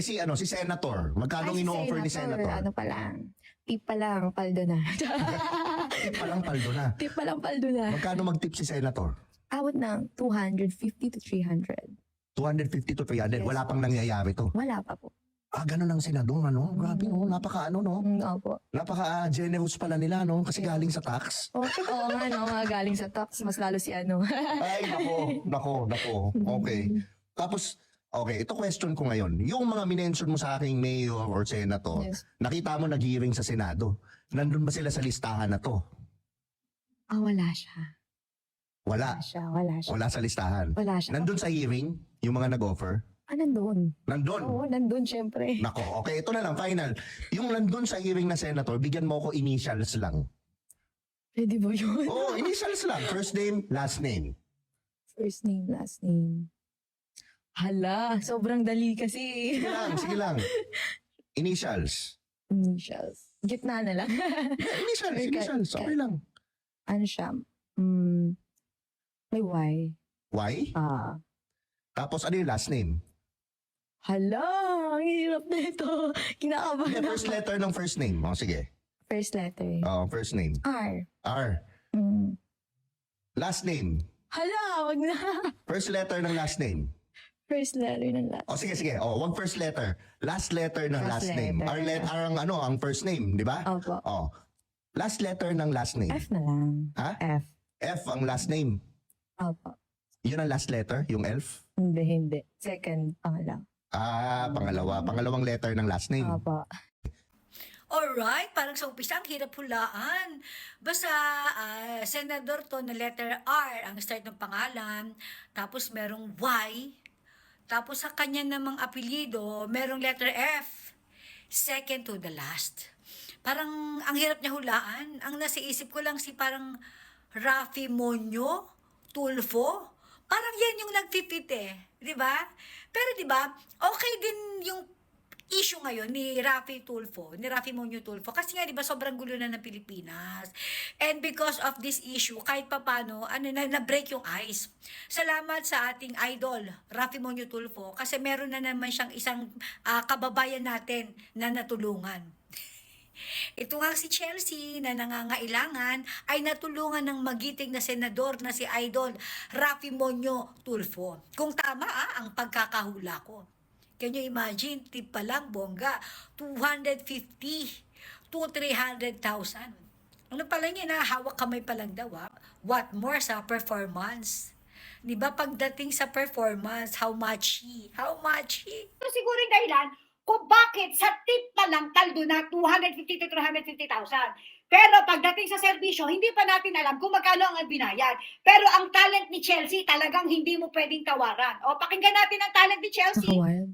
Si Senator, magkano Si in-offer ni Senator? Ano pa lang, tip pa lang, paldo na. Tip pa lang paldo na. Tip pa lang, paldo na. Magkano mag-tip si Senator? Awat ng 250 to 300. 250 to 300. Yes, Wala pang po. nangyayari to. Wala pa po. Ganun ang senador, ano? Grabe, no? Napaka, no? Opo. Napaka-generous pala nila, no? Kasi galing sa tax. Oo nga, no, mga galing sa tax, mas lalo si ano. Ay, nako. Okay. Tapos, okay, ito question ko ngayon. Yung mga minention mo sa aking mayor or senator, Yes. nakita mo nag-hearing sa Senado. Nandun ba sila sa listahan na to? Wala siya. Wala. Wala siya. Wala sa listahan. Wala siya. Nandun sa hearing, yung mga nag-offer? Nandun. Nandun. Oo, nandun syempre. Nako, okay, ito na lang, final. Yung nandun sa hearing na senator, bigyan mo ako initials lang. Pwede ba yun? Oo, initials lang. First name, last name. First name, last name. Hala, sobrang dali kasi. Sige lang. Initials. Initials. Gitna na lang. Yeah, initials. Okay lang. Ano siya? May Y. Y? Tapos ano yung last name? Hala, ang hirap na ito. Kinakabahan Yeah, first letter ng first name. Sige. First letter. First name. R. R. Last name. Hala, wag na. First letter ng last name. First letter ng last. Sige. Wag first letter. Last letter ng last Last name. letter. R ang first name, di ba? Opo. Last letter ng last name. F na lang. Ha? F. F ang last name. Opo. Yun ang last letter, yung elf? Hindi. Second, pangalaw. Pangalawa. Pangalawang letter ng last name. Opo. Alright, parang sa umpisa, ang hirap hulaan. Basta, senador to na letter R ang start ng pangalan. Tapos merong Y. Tapos sa kanya namang apelyido, merong letter F. Second to the last. Parang ang hirap niya hulaan. Ang nasa isip ko lang si parang Rafi Monyo Tulfo. Parang yan yung nagpipit eh. Di ba? Pero di ba, okay din yung issue ngayon ni Rafi Monyo Tulfo. Kasi nga, di ba, sobrang gulo na ng Pilipinas. And because of this issue, kahit papano, na-break yung ice. Salamat sa ating idol, Rafi Monyo Tulfo, kasi meron na naman siyang isang kababayan natin na natulungan. Ito nga si Chelsea na nangangailangan ay natulungan ng magiting na senador na si Idol Rafi Monyo Tulfo. Kung tama ang pagkakahula ko. Can you imagine, tip pa lang, bongga, 250 to 300,000. Ano pala niya, hawak kamay pa lang daw. What more sa performance? Diba, pagdating sa performance, how much he? Ito siguro yung dahilan kung bakit sa tip pa lang taldo na 250 to 350,000. Pero pagdating sa serbisyo, hindi pa natin alam kung magkano ang binayad. Pero ang talent ni Chelsea, talagang hindi mo pwedeng tawaran. O, pakinggan natin ang talent ni Chelsea. Nakawild.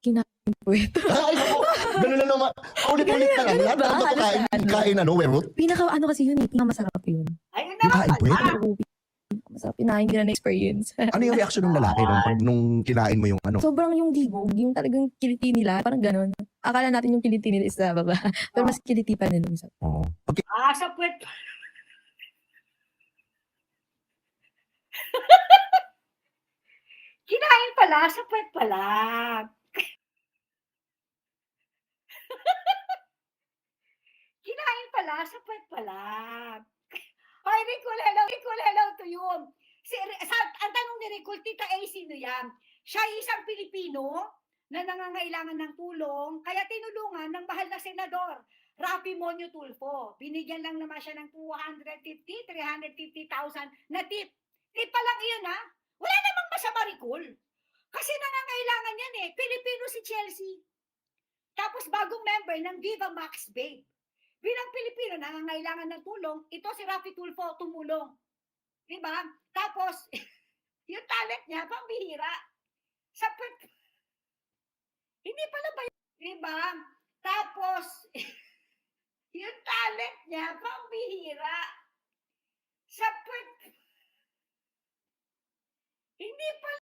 Kinain po ito. Ay, ako. Ganun na naman. Ulit-ulit na lang. Lahat ba? ng bato kain werewolf. Kasi yun, pinakamasarap yun. Ayun na Kain lang po pala. Masarap, pinahin ko na experience. Ano yung reaction ng lalaki nung kinain mo yung ano? Sobrang yung digog, yung talagang kiliti nila, parang ganun. Akala natin yung kiliti nila is sa baba. Pero mas kiliti pa nila isa. Oo. Okay. Sa puwet. Kinain pala, sa puwet pala. Kinain pala, sa puwet pala. Ay, Ricol, hello to you. Ang tanong ni Ricol, Tita A, sino yan? Siya ay isang Pilipino na nangangailangan ng tulong, kaya tinulungan ng mahal na senador, Rafi Monyo Tulfo. Binigyan lang naman siya ng 350,000 na tip. Tip pa lang iyon, ha? Wala namang masama, Ricol. Kasi nangangailangan yan eh. Pilipino si Chelsea. Tapos bagong member ng Viva Max Babe. Bilang Pilipino, nangangailangan ng tulong, ito si Rafi Tulfo tumulong. Diba? Tapos, yung talent niya, pambihira. Hindi pala ba yun? Diba? Tapos, yung talent niya, pambihira. Hindi pala.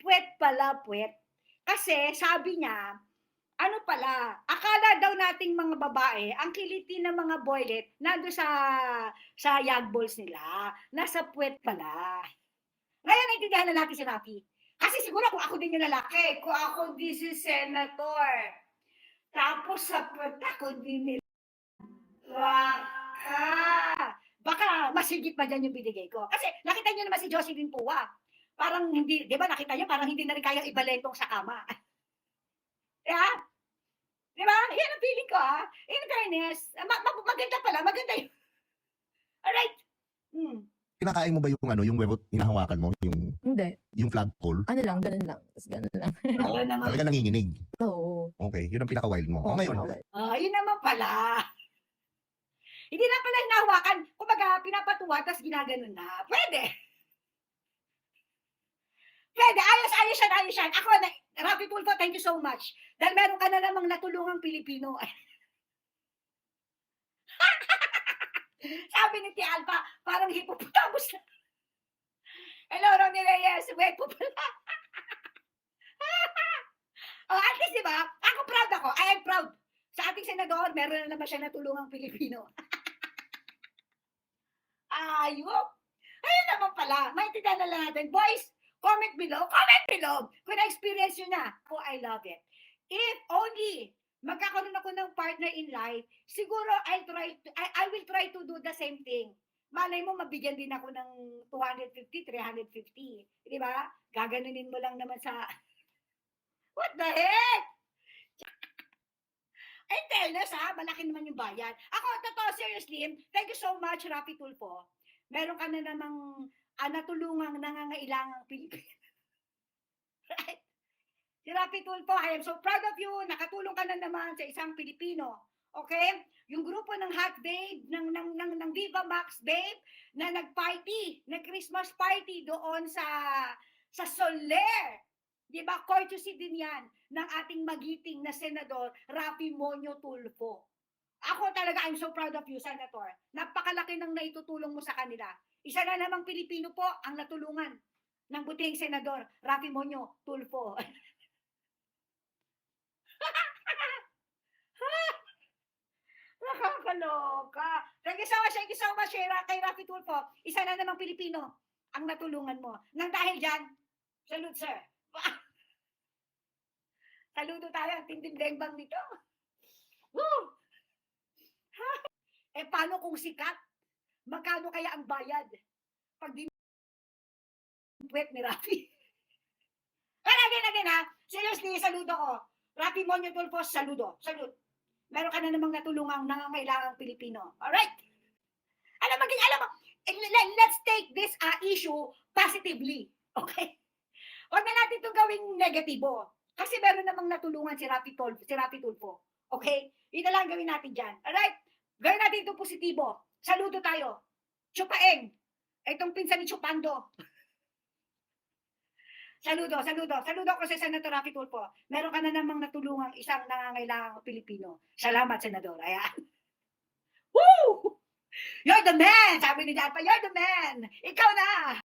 Puwet pala, puwet. Kasi sabi niya, ano pala, akala daw nating mga babae, ang kiliti ng mga boylet, nando sa yag balls nila, nasa puwet pala. Ngayon, naintindihan na natin si Rafi. Kasi siguro kung ako din yung lalaki, kung ako din si Senator, tapos sa puwet ako din nila, baka mas higit pa dyan yung binigay ko. Kasi nakita nyo naman si Jocelyn Pua. Parang hindi, di ba nakita nyo, parang hindi na rin kayang ibalentong sa kama. Yeah? Di ba? Yan ang feeling ko, ha? In fairness, maganda pala, maganda yun. Alright. Kinakain mo ba yung ano, yung webot hinahawakan mo, Hindi. yung flagpole? Ano lang, ganun lang. Tapos ganun lang. Ayun naman. Talaga nanginginig. Oo. Okay, yun ang pinaka-wild mo. O ngayon, Okay. Yun naman pala. Hindi na pala hinahawakan. Kumbaga, pinapatuwa, tapos ginaganon na. Pwede. Pwede. Ayos yan. Ako, Rafi Tulfo, thank you so much. Dahil meron ka na namang natulungang Pilipino. Sabi ni Tia Alpha, parang hippopotamus na. Hello, Ronnie Reyes. Wait po pala. At least, di ba? Ako proud ako. I am proud. Sa ating senador, meron na naman siya natulungang Pilipino. Ayop. Ayun naman pala. Maintindihan na lang natin. Boys, comment below. Kung na-experience nyo na. Ako, I love it. If only magkakaroon ako ng partner in life, siguro I will try to do the same thing. Malay mo, mabigyan din ako ng 250, 350. Di ba? Gaganunin mo lang naman sa... What the heck? In fairness, malaki naman yung bayad. Ako, totoo, seriously, thank you so much, Rafi Tulfo. Meron ka na namang natulungang nangangailangang Pilipino. Right? Si Rafi Tulfo, I am so proud of you. Nakatulong ka na naman sa isang Pilipino. Okay? Yung grupo ng Hot Babe, ng Viva Max Babe, na nag-party, nag-Christmas party doon sa Soler. Di ba? Courtesy din yan ng ating magiting na senador, Rafi Monyo Tulfo. Ako talaga, I'm so proud of you, Senator. Napakalaki ng naitutulong mo sa kanila. Isa na namang Pilipino po ang natulungan ng buting senador, Rafi Monyo Tulfo. Nakakaloka. Thank you so much, kay Rafi Tulfo. Isa na namang Pilipino ang natulungan mo. Nang dahil dyan, salute, sir. Saludo tayo, ang tindimbang nito. Woo! Paano kung sikat? Magkano kaya ang bayad? Pag di puwet ni Rafi. Again, ha? Seriously, saludo ko. Rafi Monyo Tulfo, saludo. Salute. Meron ka na namang natulungang nangangailangang Pilipino. Alright? Alam mo, let's take this issue positively. Okay? Huwag na natin itong gawing negatibo. Kasi meron namang natulungan si Rafi Tulfo. Okay? Yun na lang gawin natin dyan. Alright? Gawin natin itong positibo. Saludo tayo. Chupaeng. Itong pinsan ni Chupando. Saludo ko sa Senator Rafi Tulfo. Meron ka na namang natulungang isang nangangailangang Pilipino. Salamat, Senador. Ayan. Woo! You're the man! Sabi ni Alpha, you're the man! Ikaw na!